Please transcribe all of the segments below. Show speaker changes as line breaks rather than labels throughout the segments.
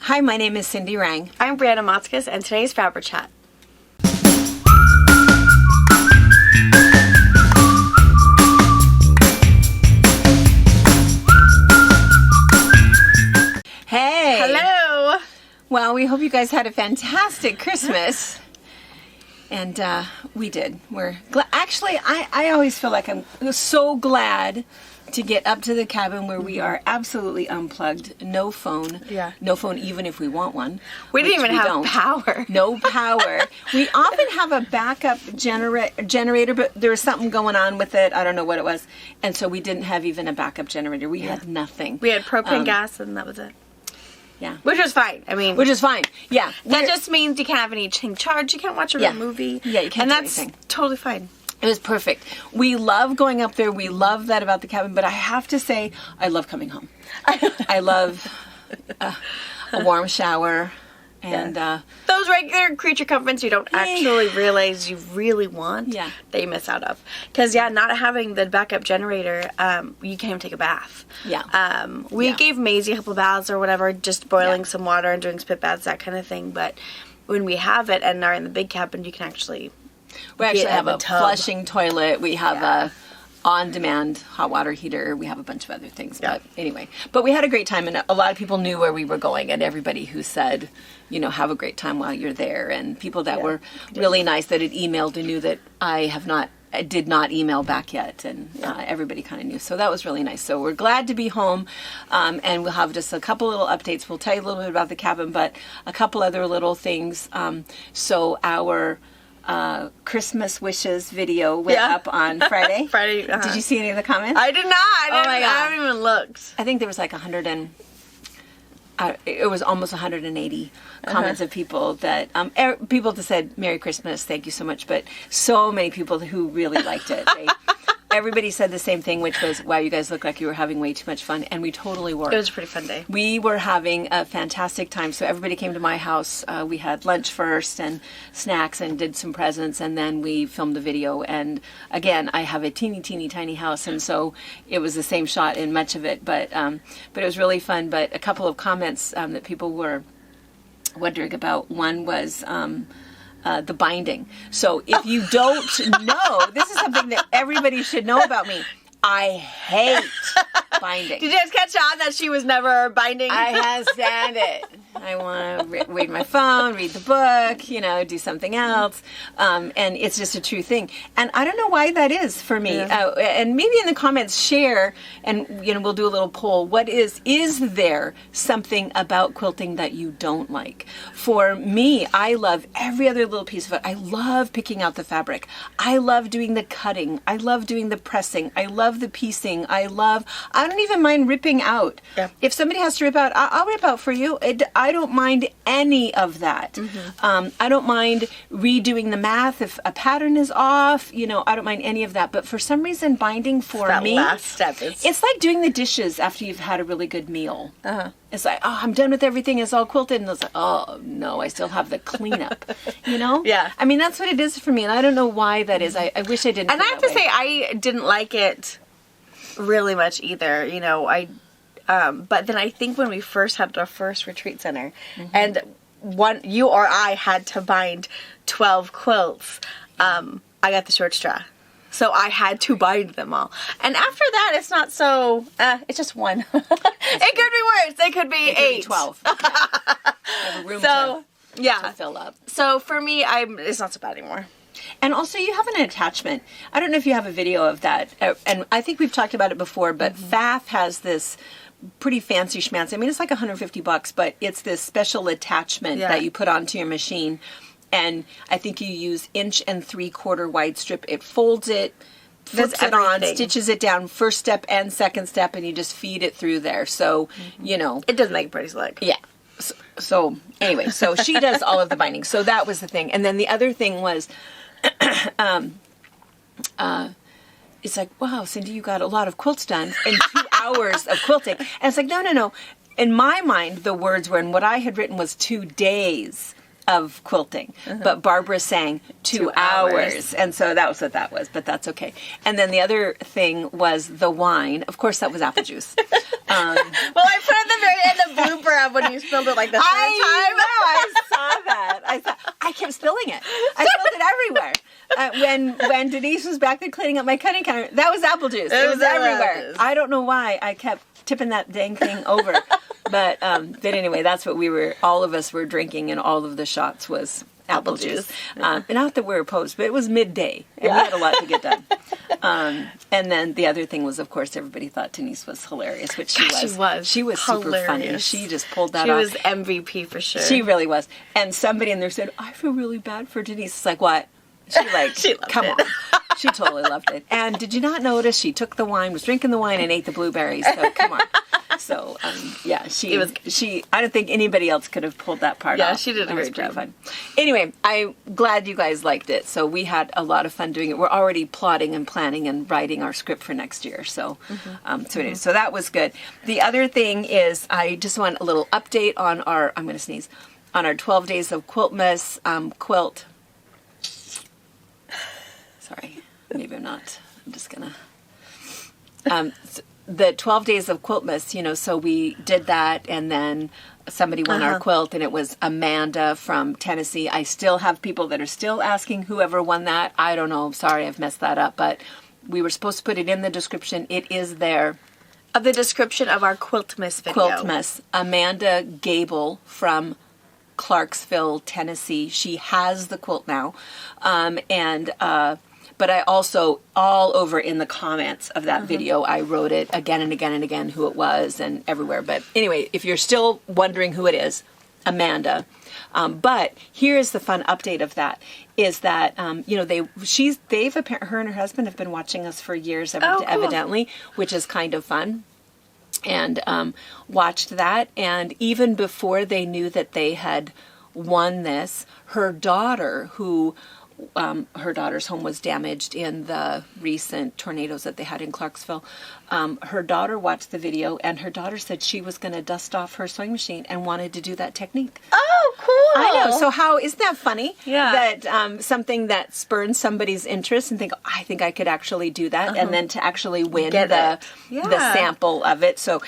Hi, my name is Cindy Rang.
I'm Brianna Motzkus, and today's FabriChat.
Hey!
Hello!
Well, we hope you guys had a fantastic Christmas. And we did. We're actually, I always feel like I'm so glad to get up to the cabin where we are absolutely unplugged. No phone.
Yeah.
No phone even if we want one.
We didn't even have power.
No power. We often have a backup generator, but there was something going on with it. I don't know what it was. And so we didn't have even a backup generator. We had nothing.
We had propane gas and that was it.
Yeah.
Which was fine. I mean...
Which is fine. Yeah.
That just means you can't have anything charged. You can't watch a real movie.
Yeah, you can't
do
anything.
And that's totally fine.
It was perfect. We love going up there. We love that about the cabin. But I have to say, I love coming home. I love a warm shower. And
those regular creature comforts you don't actually realize you really want, that you miss out of. Because, not having the backup generator, you can't even take a bath.
Yeah.
We gave Maisie a couple baths or whatever, just boiling some water and doing spit baths, that kind of thing. But when we have it and are in the big cabin, you can actually...
We actually have a flushing toilet. We have a on-demand hot water heater. We have a bunch of other things. But anyway. But we had a great time, and a lot of people knew where we were going, and everybody who said, have a great time while you're there, and people that were really nice that had emailed and knew that I did not email back yet, and everybody kind of knew. So that was really nice. So we're glad to be home, and we'll have just a couple little updates. We'll tell you a little bit about the cabin, but a couple other little things. So our... Christmas wishes video went up on Friday. Did you see any of the comments?
I did not. I haven't even looked.
I think there was like it was almost 180 comments of people that people that said Merry Christmas, thank you so much, but so many people who really liked it. Everybody said the same thing, which was, wow, you guys look like you were having way too much fun. And we totally were.
It was a pretty fun day.
We were having a fantastic time. So everybody came to my house. We had lunch first and snacks and did some presents. And then we filmed the video. And again, I have a teeny, teeny, tiny house. And so it was the same shot in much of it. But it was really fun. But a couple of comments that people were wondering about. One was... the binding. So if you don't know, this is something that everybody should know about me. I hate binding.
Did you guys catch on that she was never binding?
I can't stand it. I want to read my phone, read the book, do something else. And it's just a true thing. And I don't know why that is for me. And maybe in the comments share, and we'll do a little poll. Is there something about quilting that you don't like? For me, I love every other little piece of it. I love picking out the fabric. I love doing the cutting. I love doing the pressing. I love the piecing. I don't even mind ripping out. Yeah. If somebody has to rip out, I'll rip out for you. I don't mind any of that. Mm-hmm. I don't mind redoing the math if a pattern is off. I don't mind any of that. But for some reason, binding for me,
last step is...
it's like doing the dishes after you've had a really good meal. It's like, oh, I'm done with everything. It's all quilted. And it's like, oh, no, I still have the cleanup.
Yeah.
I mean, that's what it is for me. And I don't know why that is. I wish I didn't.
And I have to say, I didn't like it really much either. But then I think when we first had our first retreat center, and you or I had to bind 12 quilts, I got the short straw. So I had to bind them all. And after that, it's not so... it's just one. It could be worse. It could be 8.
12. Yeah. I have a room to fill up.
So for me, it's not so bad anymore.
And also, you have an attachment. I don't know if you have a video of that. And I think we've talked about it before, but FAF has this pretty fancy schmancy. I mean, it's like $150, but it's this special attachment that you put onto your machine. And I think you use 1 3/4 wide strip. It folds it, flips it on, stitches it down, first step and second step, and you just feed it through there. So,
it does make it pretty slick.
Yeah. So anyway, so she does all of the binding. So that was the thing. And then the other thing was, it's like, wow, Cindy, you got a lot of quilts done in 2 hours of quilting. And it's like, no. In my mind, the words were, and what I had written was 2 days of quilting, but Barbara sang 2 hours. And so that was what that was, but that's okay. And then the other thing was the wine. Of course, that was apple juice.
Well, I put at the very end a blooper of when you spilled it like the third time.
I saw that. I kept spilling it. I spilled it everywhere. When Denise was back there cleaning up my cutting counter, that was apple juice. It was everywhere. I don't know why I kept tipping that dang thing over. But anyway, that's what all of us were drinking, and all of the shots was apple juice. Not that we're opposed, but it was midday, and we had a lot to get done. And then the other thing was, of course, everybody thought Denise was hilarious, which she was. She was super funny. She just pulled that off.
She was MVP for sure.
She really was. And somebody in there said, I feel really bad for Denise. It's like, what? She
come on.
She totally loved it. And did you not notice she took the wine, was drinking the wine, and ate the blueberries? So come on. So she. I don't think anybody else could have pulled that part off.
Yeah, she did a great job.
Fun. Anyway, I'm glad you guys liked it. So we had a lot of fun doing it. We're already plotting and planning and writing our script for next year. So, so that was good. The other thing is, I just want a little update on our. I'm going to sneeze. On our 12 days of Quiltmas quilt. Sorry, maybe I'm not. I'm just gonna. The 12 days of Quiltmas, so we did that, and then somebody won our quilt, and it was Amanda from Tennessee. I still have people that are still asking whoever won that. I don't know. Sorry, I've messed that up, but we were supposed to put it in the description. It is there.
Of the description of our Quiltmas video.
Quiltmas. Amanda Gable from Clarksville, Tennessee. She has the quilt now, but I also, all over in the comments of that video, I wrote it again and again and again who it was and everywhere. But anyway, if you're still wondering who it is, Amanda. But here is the fun update of that, is that, her and her husband have been watching us for years, evidently, which is kind of fun. And watched that. And even before they knew that they had won this, her daughter, her daughter's home was damaged in the recent tornadoes that they had in Clarksville. Her daughter watched the video, and her daughter said she was going to dust off her sewing machine and wanted to do that technique.
Oh, cool!
I know. So isn't that funny?
Yeah. That
something that spurns somebody's interest and think, I think I could actually do that, and then to actually win the sample of it. So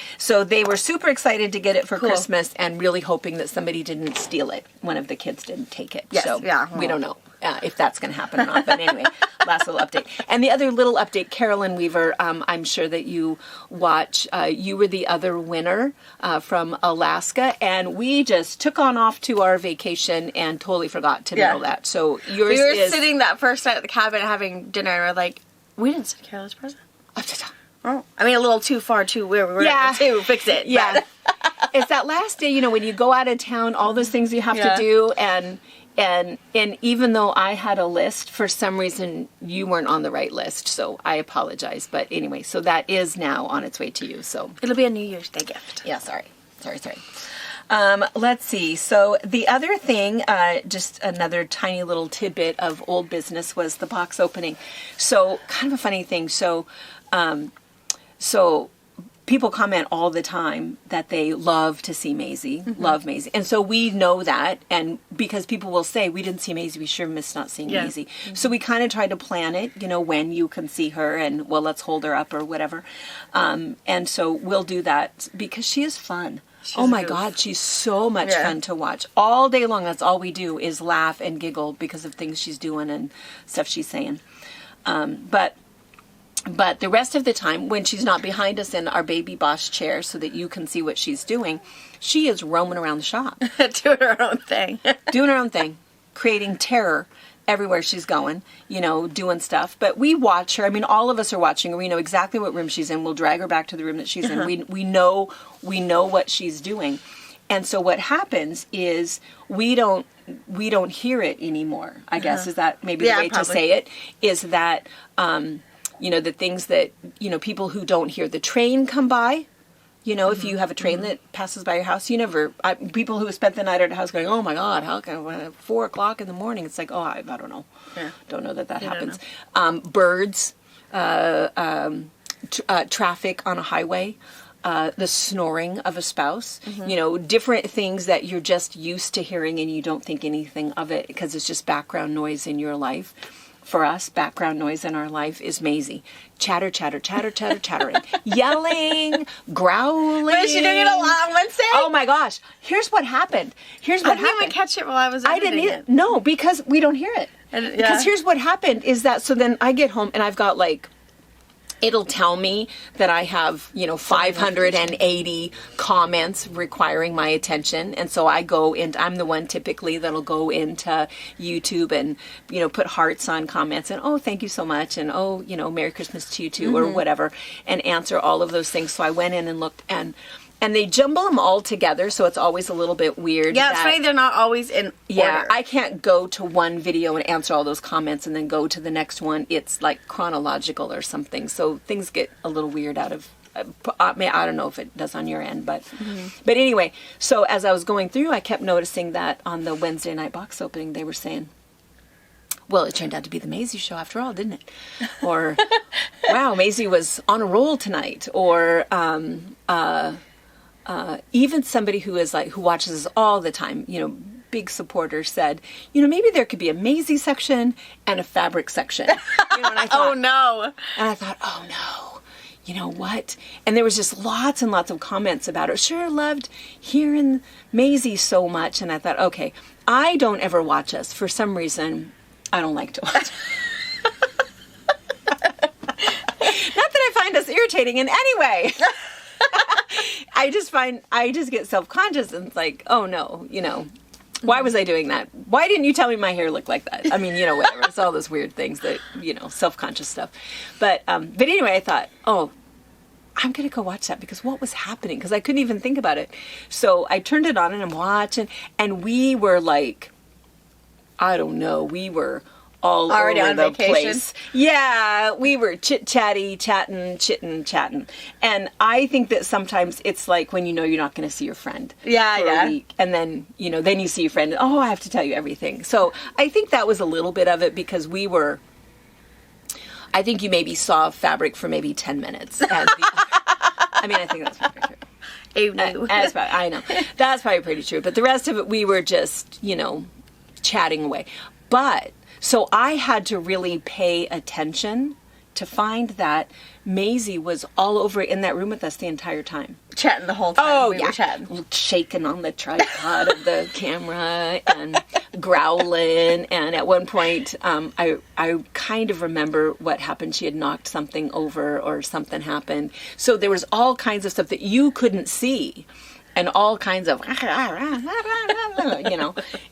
they were super excited to get it for Christmas, and really hoping that somebody didn't steal it. One of the kids didn't take it.
Yes.
So we don't know. If that's going to happen or not. But anyway, last little update. And the other little update, Carolyn Weaver, I'm sure that you watch. You were the other winner from Alaska, and we just took on off to our vacation and totally forgot to know that. So yours
we were sitting that first night at the cabin having dinner, and we're like, we didn't send Carolyn's present. Oh, I mean, a little too far, too weird. We were to fix it.
Yeah. It's that last day, when you go out of town, all those things you have to do, and even though I had a list, for some reason you weren't on the right list, so I apologize. But anyway, so that is now on its way to you. So
it'll be a New Year's Day gift.
Yeah, sorry. Let's see. So the other thing, just another tiny little tidbit of old business, was the box opening. So kind of a funny thing. So people comment all the time that they love to see Maisie, love Maisie. And so we know that, and because people will say, we didn't see Maisie, we sure missed not seeing Maisie. So we kind of try to plan it, when you can see her, and, well, let's hold her up or whatever. And so we'll do that because she is fun. Oh my God, she's so much fun to watch. All day long, that's all we do is laugh and giggle because of things she's doing and stuff she's saying. But the rest of the time, when she's not behind us in our baby boss chair so that you can see what she's doing, she is roaming around the shop.
Doing her own thing.
Doing her own thing. Creating terror everywhere she's going, doing stuff. But we watch her. I mean, all of us are watching her. We know exactly what room she's in. We'll drag her back to the room that she's in. We know what she's doing. And so what happens is we don't hear it anymore, I guess. Is that maybe the way to say it? Is that... the things that, people who don't hear the train come by, if you have a train that passes by your house, people who have spent the night at a house going, oh my God, how can 4 o'clock in the morning? It's like, I don't know. Yeah. Don't know that happens. Birds, traffic on a highway, the snoring of a spouse, different things that you're just used to hearing and you don't think anything of it because it's just background noise in your life. For us, background noise in our life is Maisie. Chatter, chatter, chatter, chatter, chattering. Yelling, growling.
Was she doing it on Wednesday?
Oh my gosh. Here's what happened. I
didn't even catch it while I was editing it.
No, because we don't hear it. Because here's what happened is that, so then I get home and I've got it'll tell me that I have, 580 comments requiring my attention. And so I go in, I'm the one typically that'll go into YouTube and, put hearts on comments and, oh, thank you so much. And, oh, Merry Christmas to you too, or whatever, and answer all of those things. So I went in and looked and they jumble them all together, so it's always a little bit weird.
Yeah, it's funny they're not always in order.
Yeah, I can't go to one video and answer all those comments and then go to the next one. It's like chronological or something, so things get a little weird out of... I don't know if it does on your end, but anyway, so as I was going through, I kept noticing that on the Wednesday night box opening, they were saying, well, it turned out to be the Maisie show after all, didn't it? Or, wow, Maisie was on a roll tonight, or... even somebody who watches us all the time, big supporter said, maybe there could be a Maisie section and a fabric section. And I thought,
oh no.
And I thought, oh no, you know what? And there was just lots and lots of comments about it. Sure loved hearing Maisie so much. And I thought, okay, I don't ever watch us. For some reason, I don't like to watch. Not that I find us irritating in any way. I just get self-conscious and it's like, oh no, why was I doing that? Why didn't you tell me my hair looked like that? I mean, whatever. It's all those weird things that, self-conscious stuff. But anyway, I thought, oh, I'm going to go watch that because what was happening? Because I couldn't even think about it. So I turned it on and I'm watching and we were like, I don't know, we were all
already
over
on
the
vacation.
Place. Yeah, we were chatting, chatting. And I think that sometimes it's like when you're not going to see your friend for a week, and then, then you see your friend, and, oh, I have to tell you everything. So I think that was a little bit of it because I think you maybe saw fabric for maybe 10 minutes. And I think that's probably true. I know. That's probably pretty true. But the rest of it, we were just, chatting away. But... so I had to really pay attention to find that Maisie was all over in that room with us the entire time.
Chatting the whole time.
Oh,
we were chatting.
Shaking on the tripod of the camera and growling. And at one point, I kind of remember what happened. She had knocked something over or something happened. So there was all kinds of stuff that you couldn't see. And all kinds of,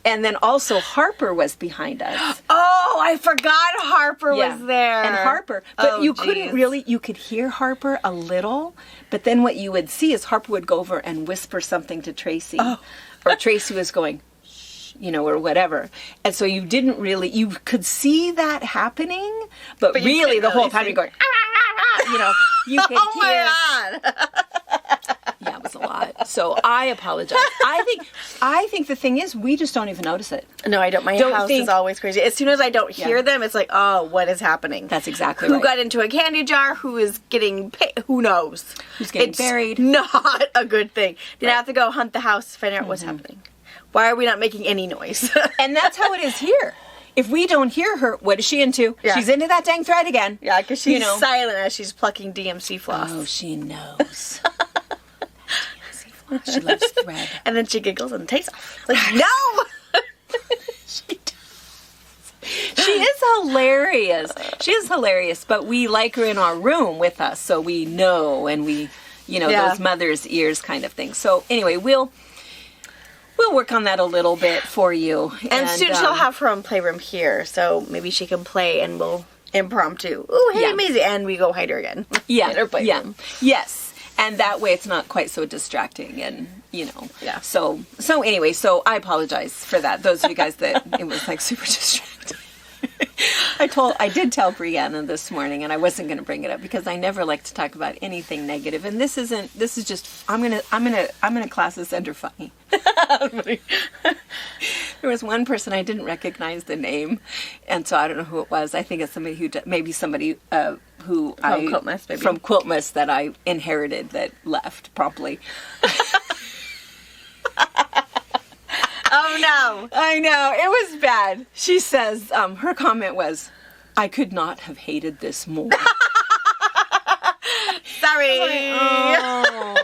And then also Harper was behind us.
Oh, I forgot Harper was there.
And Harper. But you couldn't really, you could hear Harper a little. But then what you would see is Harper would go over and whisper something to Tracy. Oh. Or Tracy was going, shh, or whatever. And so you didn't really, you could see that happening. But really the whole time you're going, you could hear.
Oh my God.
Yeah, it was a lot. So I apologize. I think the thing is, we just don't even notice it.
No, I don't. My house is always crazy. As soon as I don't hear them, it's like, oh, what is happening?
That's exactly
right.
Who
got into a candy jar? Who is getting who knows?
Who's getting buried?
Not a good thing. Then I have to go hunt the house to find out what's happening. Why are we not making any noise?
And that's how it is here. If we don't hear her, what is she into?
Yeah.
She's into that dang thread again.
Yeah, because she's silent as she's plucking DMC floss.
Oh, she knows. She loves thread.
And then she giggles and takes off. Like, no!
She is hilarious. She is hilarious, but we like her in our room with us, so we know, and we, those mother's ears kind of thing. So anyway, we'll work on that a little bit for you.
And soon she'll have her own playroom here, so maybe she can play and we'll impromptu. Ooh, hey, Maisie. And we go hide her again.
Yeah.
In her playroom.
Yes. And that way it's not quite so distracting and,
Yeah.
So anyway, so I apologize for that. Those of you guys that it was super distracting. I did tell Brianna this morning, and I wasn't going to bring it up because I never like to talk about anything negative. And this is just, I'm gonna class this under funny. There was one person I didn't recognize the name, and so I don't know who it was. I think it's somebody who maybe somebody from Quiltmas that I inherited that left promptly.
Oh no!
I know, it was bad. She says, her comment was, "I could not have hated this more."
Sorry.
Oh.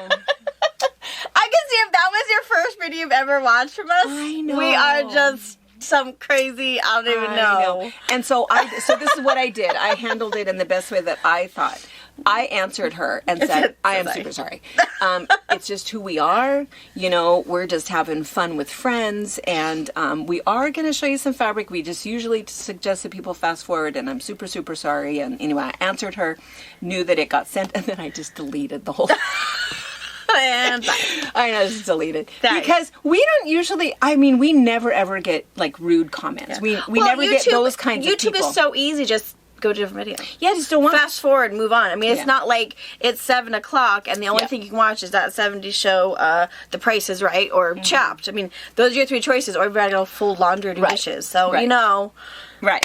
I can see if that was your first video you've ever watched from us.
I know.
We are just some crazy, I don't even know.
And so this is what I did. I handled it in the best way that I thought. I answered her and said, I am super sorry. It's just who we are. You know, we're just having fun with friends, and we are going to show you some fabric. We just usually suggest that people fast forward, and I'm super, super sorry. And anyway, I answered her, knew that it got sent, and then I just deleted the whole thing.
And
I know, just deleted. Because we don't usually, we never ever get like rude comments. We never get those kinds of people.
YouTube is so easy, just go to a different video.
Yeah, just don't watch.
Fast forward and move on. I mean, it's not like it's 7 o'clock and the only thing you can watch is that 70s show, The Price is Right, or Chopped. I mean, those are your 3 choices, or you've got to go full laundry or do dishes. So, you know.
Right.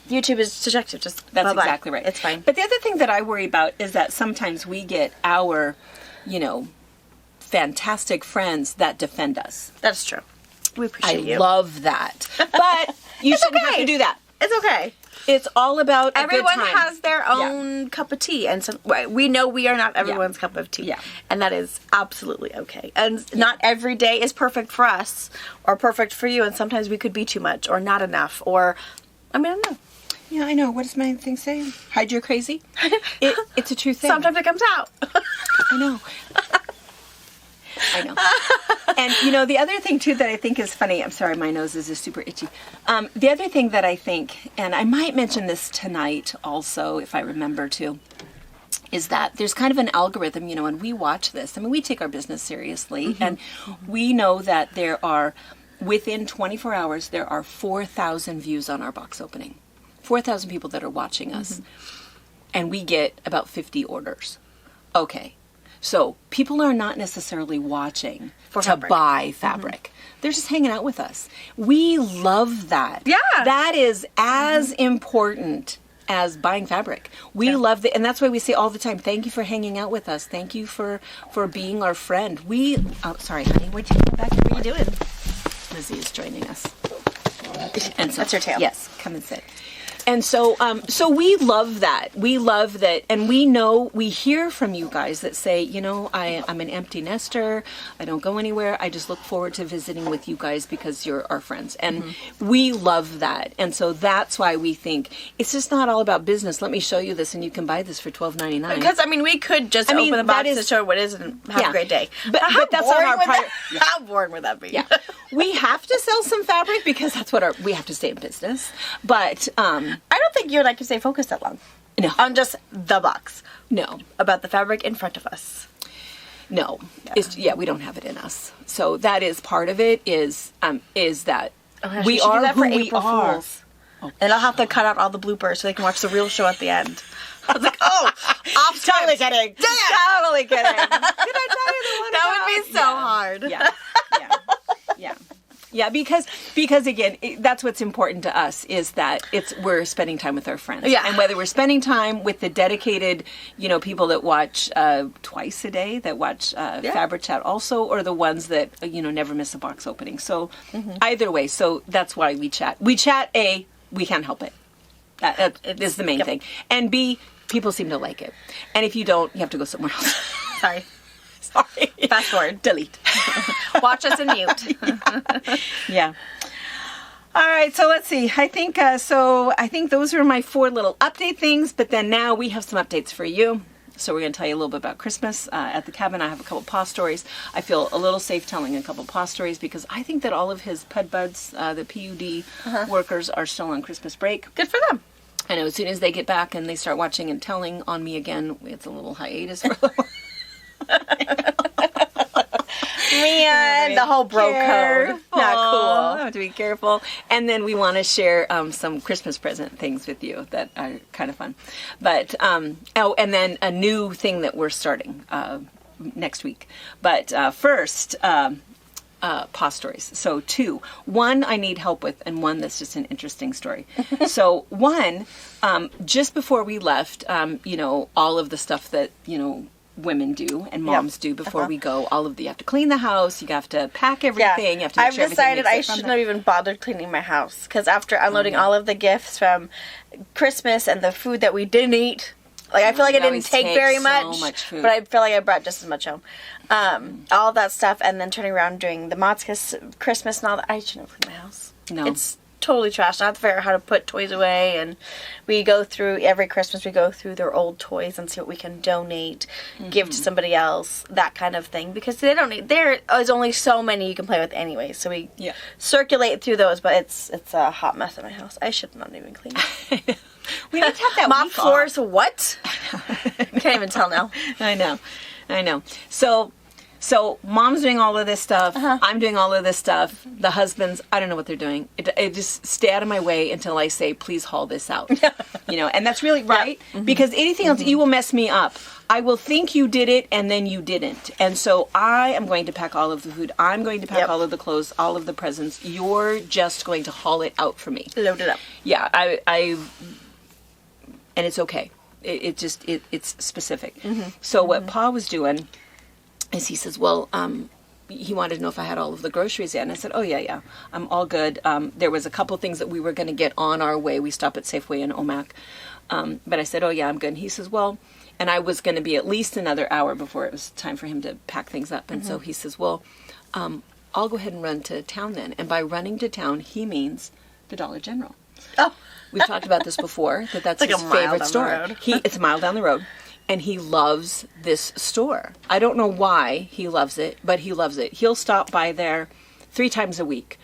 YouTube is subjective. Just
That's exactly right.
It's fine.
But the other thing that I worry about is that sometimes we get our, fantastic friends that defend us.
That's true. We appreciate you.
I love that. But you shouldn't have to do that.
It's okay.
It's all about
everyone has their own cup of tea, and we know we are not everyone's cup of tea, and that is absolutely okay. And not every day is perfect for us or perfect for you, and sometimes we could be too much or not enough, or I don't know.
Yeah, I know. What does my thing say? Hide your crazy. It's a true thing.
Sometimes it comes out.
I know. And, the other thing, too, that I think is funny, I'm sorry, my nose is super itchy. The other thing that I think, and I might mention this tonight also, if I remember to, is that there's kind of an algorithm, when we watch this. We take our business seriously, and we know that there are, within 24 hours, there are 4,000 views on our box opening. 4,000 people that are watching us. And we get about 50 orders. Okay. So people are not necessarily watching to buy fabric. They're just hanging out with us. We love that.
Yeah.
That is as important as buying fabric. We love it. And that's why we say all the time, thank you for hanging out with us. Thank you for being our friend. Sorry, honey. What'd you go back? What are you doing? Lizzie is joining us. And so,
that's her tail.
Yes. Come and sit. And so, we love that. We love that, and we hear from you guys that say, I'm an empty nester. I don't go anywhere. I just look forward to visiting with you guys because you're our friends, and we love that. And so that's why we think it's just not all about business. Let me show you this, and you can buy this for $12.99.
Because we could just open the box to show what it is and have a great day.
But that's not our priority.
How boring would that be?
Yeah, we have to sell some fabric because that's what we have to stay in business. But
I don't think you and I can stay focused that long.
No.
On just the box.
No.
About the fabric in front of us.
No. We don't have it in us. So that is part of it is that we are who we are. Fools.
Oh, and I'll have to cut out all the bloopers so they can watch the real show at the end. I was like, totally kidding.
Totally kidding. Did I tell you the one
that would be so hard.
Yeah, because again, that's what's important to us is that we're spending time with our friends.
Yeah.
And whether we're spending time with the dedicated, people that watch twice a day, that watch FabriChat also, or the ones that, never miss a box opening. So either way, so that's why we chat. We chat, A, we can't help it. That is the main thing. And B, people seem to like it. And if you don't, you have to go somewhere else.
Sorry.
Fast forward. Delete.
Watch us and mute.
Yeah. All right, so let's see. I think those are my 4 little update things, but then now we have some updates for you. So we're going to tell you a little bit about Christmas at the cabin. I have a couple paw stories. I feel a little safe telling a couple paw stories because I think that all of his PUD buds, the PUD workers, are still on Christmas break.
Good for them.
I know, as soon as they get back and they start watching and telling on me again, it's a little hiatus for a little
Man, the whole bro code. Not cool.
I have to be careful. And then we want to share some Christmas present things with you that are kind of fun. But, and then a new thing that we're starting next week. But first, paw stories. So 2. One I need help with, and one that's just an interesting story. So one, just before we left, all of the stuff that, women do and moms do before we go. You have to clean the house, you have to pack everything, you have to make sure
I've decided I shouldn't have even bothered cleaning my house, because after unloading all of the gifts from Christmas and the food that we didn't eat, I feel like I didn't take very much food. But I feel like I brought just as much home. All of that stuff, and then turning around doing the Matzkas Christmas and all that. I shouldn't have cleaned my house.
No.
It's totally trash. I have to figure out how to put toys away, and we go through every Christmas. We go through their old toys and see what we can donate, give to somebody else, that kind of thing. Because they don't need. There is only so many you can play with anyway. So we circulate through those. But it's a hot mess in my house. I should not even clean it.
We need to have that
mop floors. What? Can't even tell now.
I know. So mom's doing all of this stuff. I'm doing all of this stuff. The husbands, I don't know what they're doing. It just stay out of my way until I say, please haul this out. And that's really right. Because anything else, you will mess me up. I will think you did it, and then you didn't. And so I am going to pack all of the food. I'm going to pack all of the clothes, all of the presents. You're just going to haul it out for me.
Load it up.
Yeah, and it's okay. It's specific. So what Pa was doing is he says, well, he wanted to know if I had all of the groceries in. I said, oh, yeah, I'm all good. There was a couple things that we were going to get on our way. We stop at Safeway in Omak. But I said, oh, yeah, I'm good. And he says, well, and I was going to be at least another hour before it was time for him to pack things up. And so he says, well, I'll go ahead and run to town then. And by running to town, he means the Dollar General.
Oh.
We've talked about this before, that's his favorite store. It's a mile down the road. And he loves this store. I don't know why he loves it, but he loves it. He'll stop by there 3 times a week.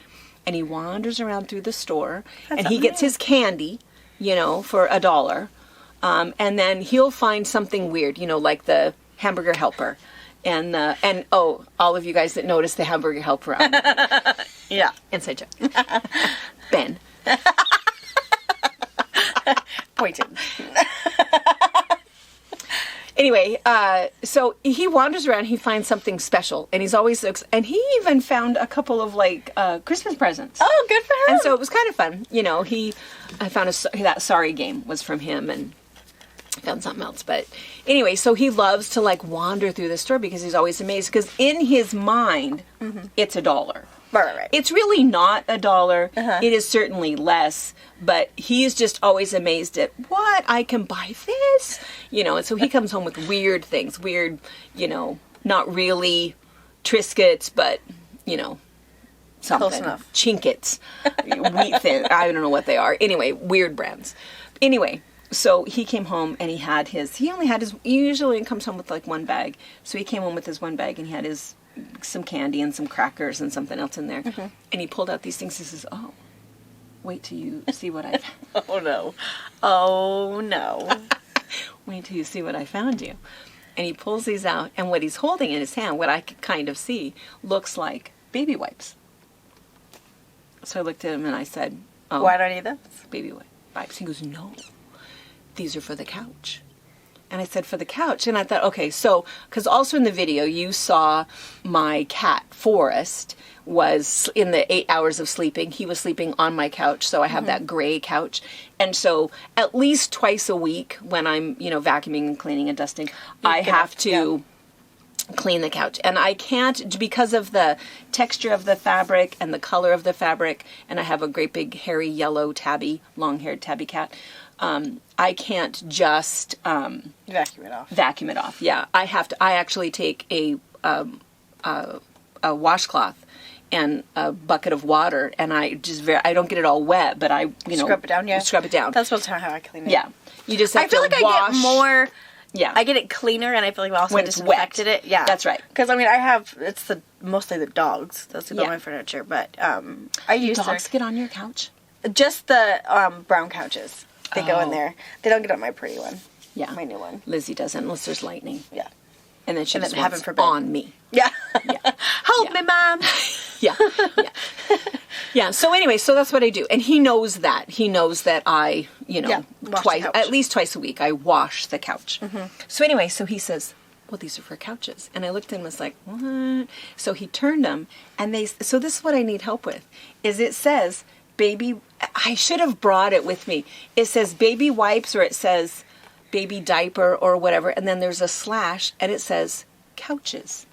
And he wanders around through the store. And he gets his candy, for $1. And then he'll find something weird, like the hamburger helper. And all of you guys that noticed the hamburger helper on
yeah.
Inside joke. Ben.
Pointed.
Anyway, so he wanders around, he finds something special, and he's always, and he even found a couple of, Christmas presents.
Oh, good for him.
And so it was kind of fun. I found that Sorry game was from him, and found something else. But anyway, so he loves to, wander through the store because he's always amazed, because in his mind, it's $1.
Right.
It's really not $1. It is certainly less, but he's just always amazed at what I can buy this, and so he comes home with weird things, not really Triscuits, but something.
Close enough.
Chinkets, wheat thin. I don't know what they are. Anyway, weird brands. Anyway, so he came home and he usually comes home with 1 bag. So he came home with his 1 bag and he had some candy and some crackers and something else in there. And he pulled out these things. He says, oh, wait till you see what I found.
Oh, no.
Wait till you see what I found you. And he pulls these out, and what he's holding in his hand, what I could kind of see, looks like baby wipes. So I looked at him and I said, oh.
Why do I need this?
Baby wipes. He goes, no, these are for the couch. And I said, for the couch. And I thought, okay, so, because also in the video, you saw my cat, Forrest, was in the 8 hours of sleeping. He was sleeping on my couch, so I have that gray couch. And so at least twice a week when I'm, vacuuming and cleaning and dusting, I have to clean the couch. And I can't, because of the texture of the fabric and the color of the fabric, and I have a great big hairy yellow long-haired tabby cat, I can't just
vacuum it off.
Yeah, I actually take a washcloth and a bucket of water, and I don't get it all wet, but I
scrub it down. Yeah,
scrub it down.
That's how I clean it.
Yeah, you just have
I feel
to
like
wash.
I get more.
Yeah,
I get it cleaner, and I feel like I also
when it's
disinfected
wet.
it. Yeah,
that's right.
Because it's mostly the dogs that sleep on my furniture, but I use
dogs get on your couch.
Just the brown couches. They go in there. They don't get on my pretty one.
Yeah.
My new one.
Lizzie doesn't unless there's lightning.
Yeah.
And then she just wants on me.
Yeah. Help me, Mom.
Yeah. Yeah. So anyway, so that's what I do. And he knows that. He knows that I, at least twice a week, I wash the couch. So anyway, so he says, well, these are for couches. And I looked and was like, what? So he turned them, and so this is what I need help with, is it says baby, I should have brought it with me. It says baby wipes, or it says baby diaper or whatever, and then there's a slash, and it says couches.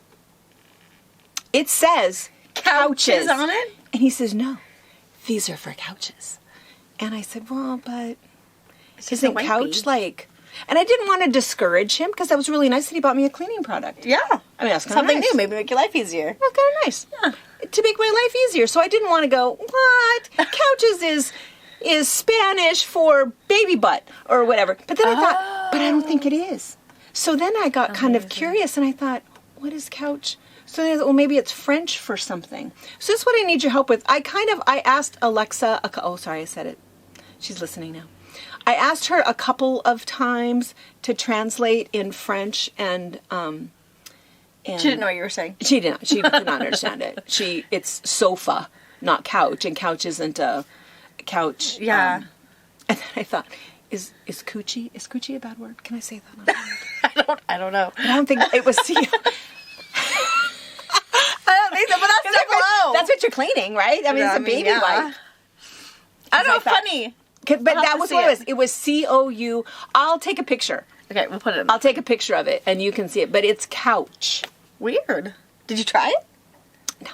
It says couches
on it?
And he says, no, these are for couches. And I said, well, but isn't couch like... And I didn't want to discourage him, because that was really nice that he bought me a cleaning product.
Yeah.
I mean, that's kind of
something
nice.
new, maybe make your life easier.
That's kind of nice. Yeah. To make my life easier. So I didn't want to go, what? Couches is Spanish for baby butt or whatever. But then I thought, but I don't think it is. So then I got kind of curious, and I thought, what is couch? So then I thought, well, maybe it's French for something. So this is what I need your help with. I asked Alexa, oh, sorry, I said it. She's listening now. I asked her a couple of times to translate in French, and
she didn't know what you were saying.
She did not. She could not understand it. It's sofa, not couch, and couch isn't a couch.
Yeah.
And then I thought, is coochie a bad word? Can I say that on word?
I don't know.
I don't think it was.
I don't think so, but that's so low.
That's what you're cleaning, right? I mean, it's a baby wipe.
I don't know. Funny.
But that was what it was. It was COU. I'll take a picture.
Okay, we'll put it in.
I'll take a picture of it, and you can see it. But it's couch.
Weird. Did you try it?
No.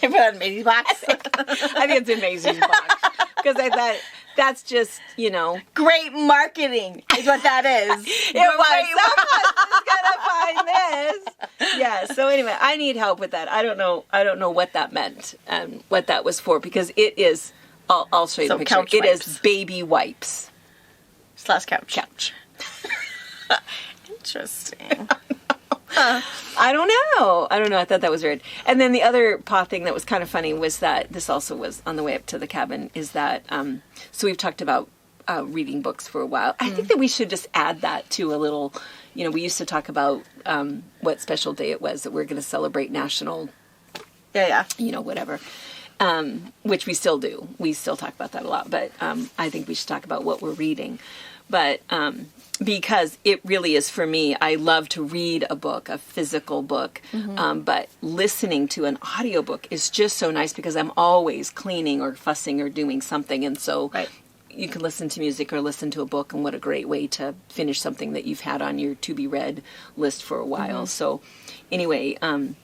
You put it in Maisie's box?
I think it's in Maisie's box. Because I thought, that's just,
Great marketing is what that is.
Someone's gonna find this. Yeah, so anyway, I need help with that. I don't know what that meant and what that was for, because it is, I'll show you the picture. It is baby wipes.
/ couch. Interesting.
I don't know. I thought that was weird. And then the other paw thing that was kind of funny was that this also was on the way up to the cabin, is that, so we've talked about reading books for a while. I think that we should just add that to a little, we used to talk about what special day it was that we're going to celebrate national, whatever, which we still do. We still talk about that a lot, but I think we should talk about what we're reading. But because it really is, for me, I love to read a book, a physical book, but listening to an audiobook is just so nice, because I'm always cleaning or fussing or doing something, and so you can listen to music or listen to a book, and what a great way to finish something that you've had on your to-be-read list for a while. So anyway, and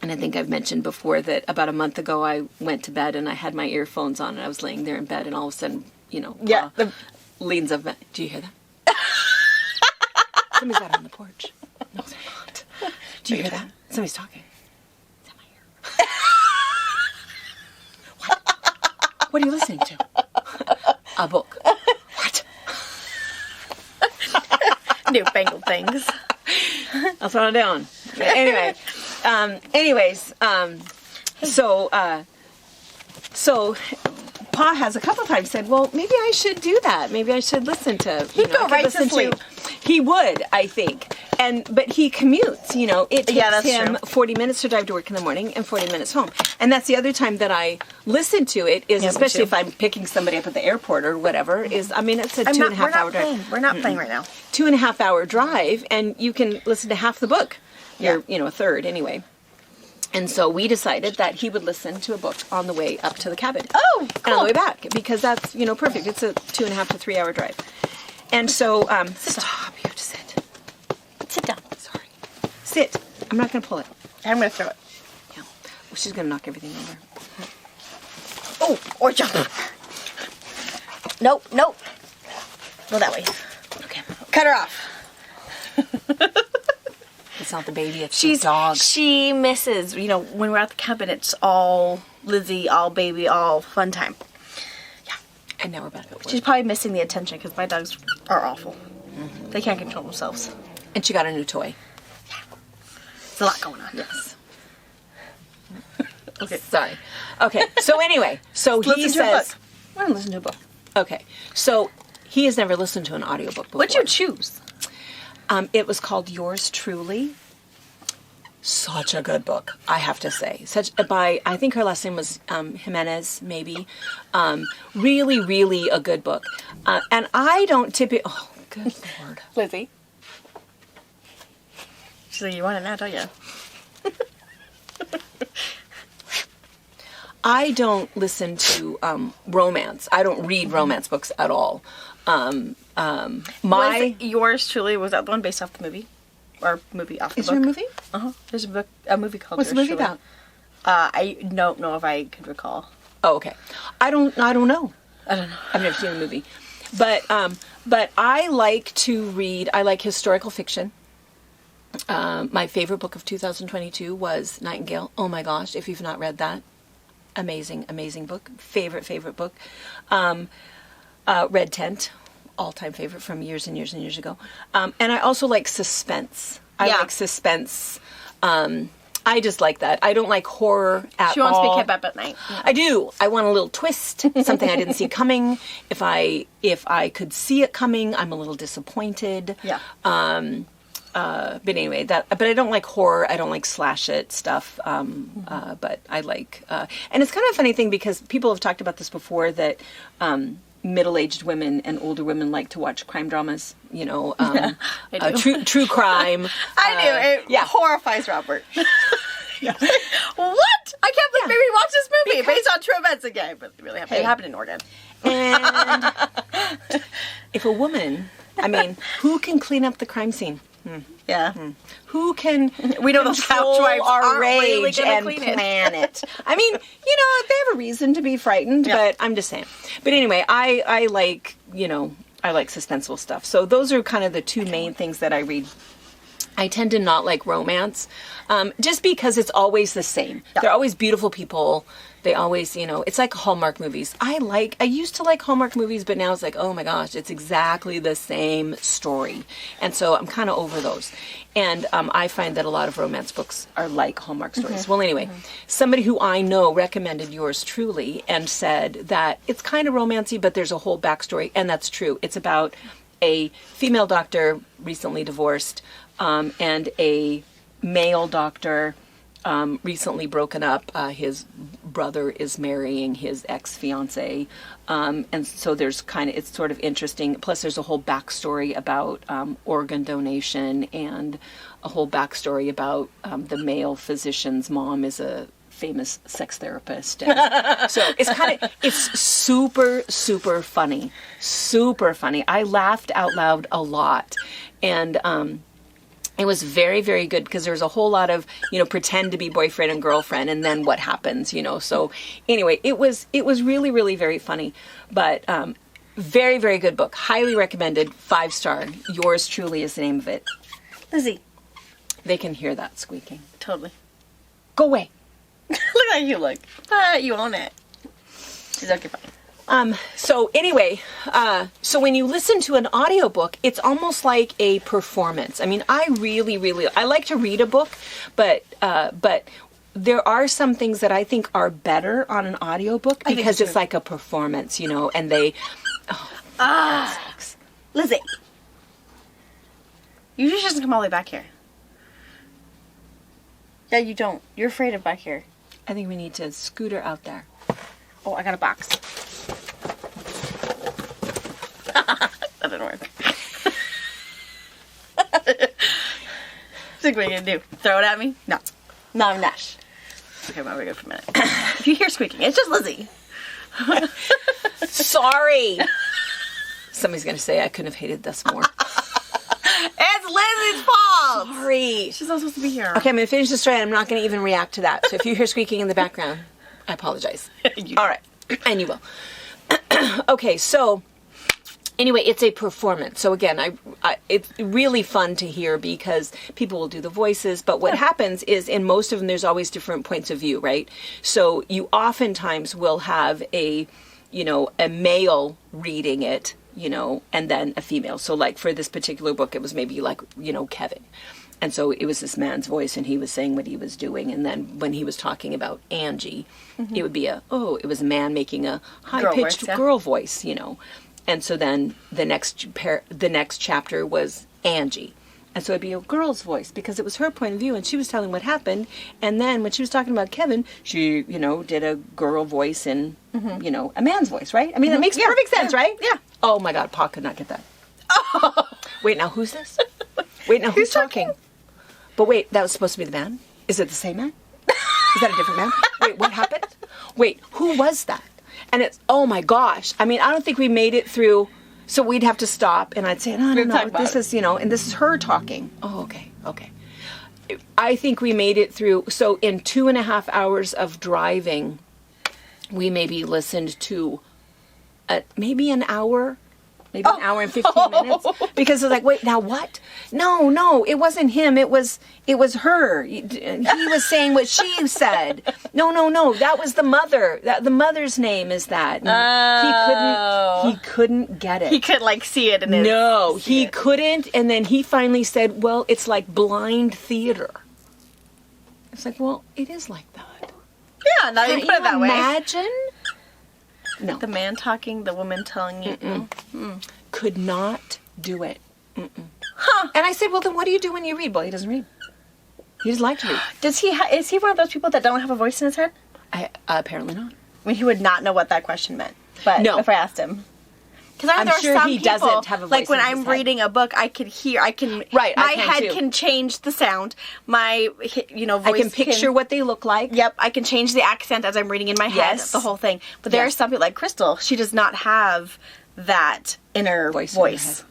I think I've mentioned before that about a month ago I went to bed and I had my earphones on, and I was laying there in bed, and all of a sudden, leans of it. Do you hear that? Somebody's out on the porch. No, they're not. Do you hear that? Somebody's talking. It's in my ear. What? What are you listening to? A book. What?
Newfangled things.
I'll throw it down. Anyway. So Pa has a couple times said, well, maybe I should do that. Maybe I should listen to,
He'd go right to sleep.
He would, I think. But he commutes, it takes him 40 minutes to drive to work in the morning and 40 minutes home. And that's the other time that I listen to it, is especially if I'm picking somebody up at the airport or whatever, it's a 2.5 hour drive.
We're not playing right now.
2.5 hour drive, and you can listen to half the book. Or, a third anyway. And so we decided that he would listen to a book on the way up to the cabin.
Oh, cool.
And on the way back, because that's, perfect. It's a 2.5 to 3 hour drive. And so, stop, you have to sit.
Sit down.
Sorry. Sit. I'm not going to pull it.
I'm going to throw it.
Yeah. Well, she's going to knock everything over.
Oh, or jump. Nope. Go that way.
Okay.
Cut her off.
It's not the baby, it's the dog.
She misses, when we're at the cabin, it's all Lizzie, all baby, all fun time. Yeah.
And now we're back at work.
She's probably missing the attention, because my dogs are awful. Mm-hmm. They can't control themselves.
And she got a new toy.
Yeah. There's a lot going on.
Yes. Okay. Sorry. Okay. So anyway, he says,
I want to listen to a book.
Okay. So he has never listened to an audiobook before.
What'd you choose?
It was called Yours Truly. Such a good book, I have to say. I think her last name was Jimenez, maybe. Really, really a good book. And I don't typically... Oh, good Lord.
Lizzie. She's like, you want it now, don't you?
I don't listen to romance. I don't read romance books at all.
Was yours truly, was that the one based off the movie? Or movie off the book?
Is there a movie?
Uh-huh. There's a movie called
What's the
Yours
movie
Truly.
about?
I don't know if I could recall.
Oh, okay. I don't know.
I don't know.
I've never seen the movie. But I like to read, I like historical fiction. My favorite book of 2022 was Nightingale. Oh my gosh, if you've not read that, amazing, amazing book. Favorite book. Red Tent, all-time favorite from years and years and years ago. And I also like suspense. I like suspense. I just like that. I don't like horror at all.
She wants to be kept up at night. Yeah.
I do. I want a little twist, something I didn't see coming. If I could see it coming, I'm a little disappointed.
Yeah.
But anyway, but I don't like horror. I don't like slash it stuff. But I like, and it's kind of a funny thing because people have talked about this before that middle-aged women and older women like to watch crime dramas. You know, true crime.
I do. It horrifies Robert. What? I can't believe we watched this movie based on true events again. But it really happened. It happened in Oregon.
And if a woman, I mean, who can clean up the crime scene?
Yeah.
Who can
we know those housewives
our
aren't
rage
really gonna
and
clean it.
plan it? I mean, you know, they have a reason to be frightened, but I'm just saying. But anyway, I like, you know, I like suspenseful stuff. So those are kind of the two main things that I read. I tend to not like romance, just because it's always the same. Yeah. They're always beautiful people. They always, you know, it's like Hallmark movies. I used to like Hallmark movies, but now it's like, oh my gosh, it's exactly the same story. And so I'm kind of over those. And I find that a lot of romance books are like Hallmark stories. Well, anyway, somebody who I know recommended Yours Truly and said that it's kind of romancy, but there's a whole backstory. And that's true. It's about a female doctor, recently divorced, and a male doctor, recently broken up. His brother is marrying his ex-fiance. And so it's sort of interesting. Plus there's a whole backstory about organ donation and a whole backstory about the male physician's mom is a famous sex therapist. And so it's super, super funny. Super funny. I laughed out loud a lot. And it was very, very good because there was a whole lot of, you know, pretend to be boyfriend and girlfriend and then what happens, you know. So anyway, it was really, really very funny. But very, very good book. Highly recommended. 5-star. Yours Truly is the name of it.
Lizzie.
They can hear that squeaking.
Totally.
Go away.
Look how you look. You own it. She's okay, fine.
So anyway, so when you listen to an audiobook, it's almost like a performance. I mean, I like to read a book, but there are some things that I think are better on an audiobook because it's like a performance, you know, and they,
Lizzie. You just doesn't come all the way back here. Yeah, you don't. You're afraid of back here.
I think we need to scoot her out there.
Oh, I got a box. That didn't work. What are you gonna do? Throw it at me? No. No, I'm not. Okay, I'm gonna go for a minute. If you hear squeaking, it's just Lizzie.
Sorry. Somebody's gonna say I couldn't have hated this more.
It's Lizzie's fault!
Sorry.
She's not supposed to be here.
Okay, I'm gonna finish the story and I'm not gonna even react to that. So if you hear squeaking in the background, I apologize. All right. And you will. Okay, so anyway, it's a performance. So again, it's really fun to hear because people will do the voices, but what happens is in most of them, there's always different points of view, right? So you oftentimes will have a male reading it, you know, and then a female. So like for this particular book, it was maybe like, you know, Kevin. And so it was this man's voice and he was saying what he was doing. And then when he was talking about Angie, it would be it was a man making a high-pitched girl voice, you know. And so then the next chapter was Angie. And so it'd be a girl's voice because it was her point of view and she was telling what happened. And then when she was talking about Kevin, she, you know, did a girl voice in, you know, a man's voice, right? I mean, that makes perfect sense, right?
Yeah.
Oh my God, Pa could not get that. Oh. Wait, now who's this? Wait, now who's talking? but wait, that was supposed to be the man? Is it the same man? Is that a different man? Wait, what happened? Wait, who was that? And it's, oh my gosh. I mean, I don't think we made it through. So we'd have to stop, and I'd say, no, this is, and this is her talking. Oh, okay. I think we made it through. So in 2.5 hours of driving, we maybe listened to maybe an hour. Maybe an hour and 15 minutes. Because it's like, wait, now what? No, it wasn't him. It was her. He was saying what she said. No, that was the mother. The mother's name is that. He couldn't get it.
He could see it in his...
No, he couldn't. And then he finally said, well, it's like blind theater. It's like, well, it is like that.
Yeah, now you put it that way.
Imagine... No.
The man talking, the woman telling you.
Could not do it. Huh. And I said, well, then what do you do when you read? Well, he doesn't read. He doesn't like to read.
Is he one of those people that don't have a voice in his head?
Apparently not.
I mean, he would not know what that question meant. But
no.
If I asked him. Because
I'm sure he doesn't have a voice
when
in
I'm
his
reading a book, I can hear,
Right,
my
I can
head
too.
can change the sound. My, voice
I can picture what they look like.
Yep, I can change the accent as I'm reading in my head, the whole thing. But there are some people like Crystal, she does not have that inner voice.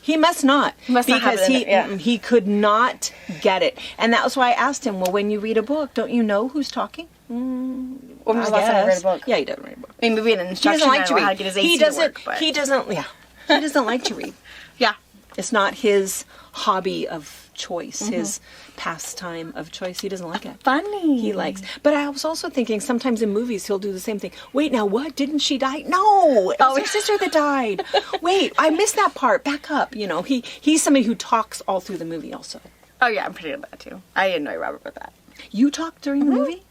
He must not.
He must not have it in there,
he could not get it. And that was why I asked him, well, when you read a book, don't you know who's talking?
When was the last time you read a book?
Yeah, he doesn't read a book.
I mean, maybe an instruction
he doesn't like to read.
How to get his AC to work, but...
He doesn't like to read.
Yeah.
It's not his hobby of choice, his pastime of choice. He doesn't like it.
Funny.
He likes. But I was also thinking sometimes in movies he'll do the same thing. Wait, now what? Didn't she die? No, it was her sister that died. Wait, I missed that part. Back up. He's somebody who talks all through the movie also.
Oh yeah, I'm pretty good at that too. I annoy Robert with that.
You talk during the movie?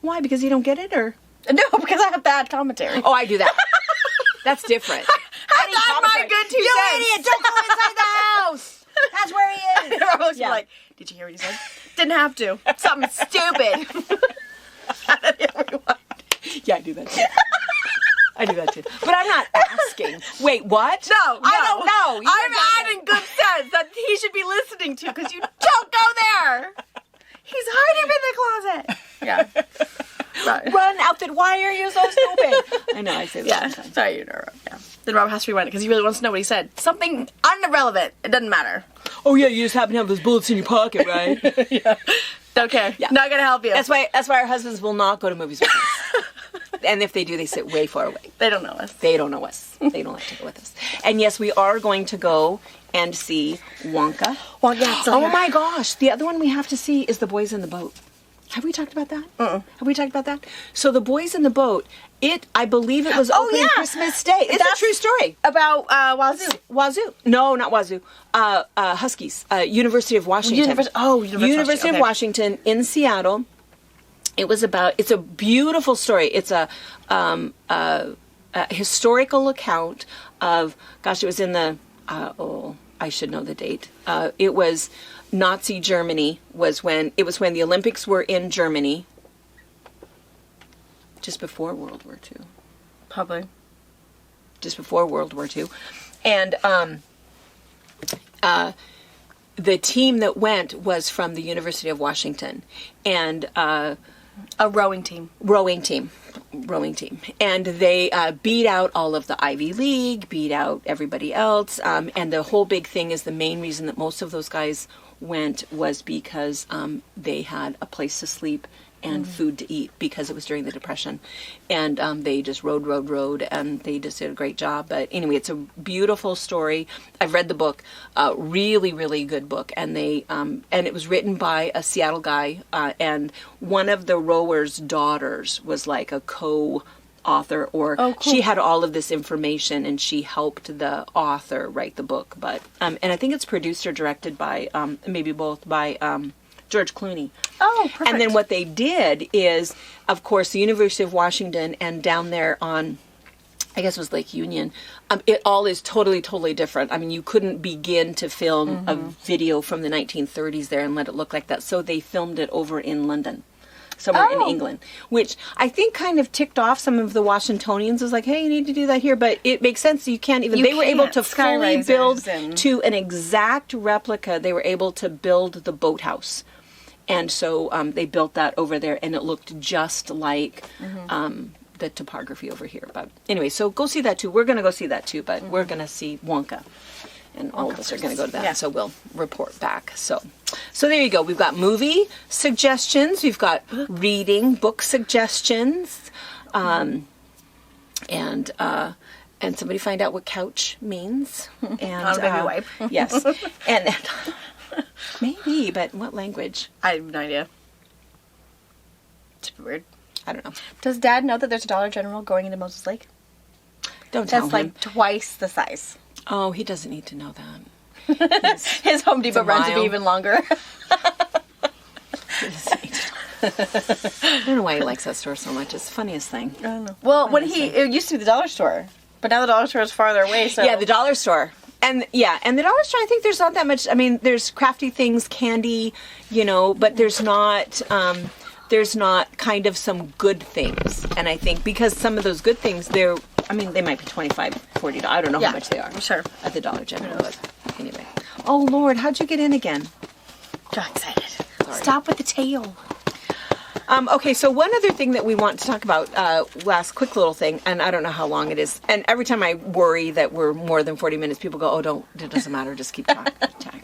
Why? Because you don't get it, or?
No, because I have bad commentary.
Oh, I do that. That's different.
That's my good 2 cents.
You idiot! Don't go inside the house. That's where he is.
Robert's like, did you hear what he said? Didn't have to. Something stupid.
Yeah, I do that too. I do that too. But I'm not asking. Wait, what?
No, I don't know. I'm adding good sense that he should be listening to because you don't go there. He's hiding in the closet. Yeah.
Run, outfit. Why are you so stupid? I know. I say that.
Yeah. Sorry, you know. Yeah. Then Rob has to rewind it because he really wants to know what he said. Something irrelevant. It doesn't matter.
Oh yeah, you just happen to have those bullets in your pocket, right?
Yeah. Don't care. Yeah. Not gonna help you.
That's why our husbands will not go to movies with us. And if they do, they sit way far away.
They don't know us.
They don't know us. They don't like to go with us. And yes, we are going to go and see Wonka. Oh my gosh. The other one we have to see is The Boys in the Boat. Have we talked about that? Have we talked about that? So The Boys in the Boat, I believe it was opening Christmas Day. It's a true story.
About Wazoo.
Wazoo. No, not Wazoo. Huskies. University of Washington. University of Washington in Seattle. It's a beautiful story. It's a historical account of, gosh, it was in the, I should know the date. It was Nazi Germany was when the Olympics were in Germany. Just before World War II.
Probably.
Just before World War II. And the team that went was from the University of Washington. And
a rowing team.
And they beat out all of the Ivy League, beat out everybody else. And the whole big thing is the main reason that most of those guys went was because they had a place to sleep and food to eat because it was during the Depression. And they just rode, and they just did a great job. But anyway, it's a beautiful story. I've read the book, really, really good book. And and it was written by a Seattle guy, and one of the rowers' daughters was like a co-author, or she had all of this information, and she helped the author write the book. But and I think it's produced or directed by, maybe both, by George Clooney.
Oh, perfect.
And then what they did is, of course, the University of Washington and down there on, I guess it was Lake Union, it all is totally, totally different. I mean, you couldn't begin to film a video from the 1930s there and let it look like that. So they filmed it over in London. somewhere in England, which I think kind of ticked off some of the Washingtonians. It was like, hey, you need to do that here, but it makes sense. You can't even. They were able to fully build to an exact replica. They were able to build the boathouse, and so they built that over there, and it looked just like the topography over here. But anyway, so go see that too. We're going to go see that too, but we're going to see Wonka. And all of us are going to go to that, so we'll report back. So there you go. We've got movie suggestions. We've got reading book suggestions, and somebody find out what couch means. And
baby wipe.
Yes, and maybe, but what language?
I have no idea. It's weird.
I don't know.
Does Dad know that there's a Dollar General going into Moses Lake?
Don't tell him.
That's like twice the size.
Oh, he doesn't need to know that.
His Home Depot runs to be even longer.
I don't know why he likes that store so much. It's the funniest thing.
I don't know. Well, it used to be the dollar store, but now the dollar store is farther away. So
yeah, the dollar store. And the dollar store, I think there's not that much. I mean, there's crafty things, candy, but there's not kind of some good things. And I think because some of those good things, they might be $25, $40. I don't know how much they are.
Sure.
At the Dollar General. But anyway. Oh, Lord, how'd you get in again?
So excited.
Sorry.
Stop with the tail.
Okay, so one other thing that we want to talk about, last quick little thing, and I don't know how long it is, and every time I worry that we're more than 40 minutes, people go, it doesn't matter, just keep talking.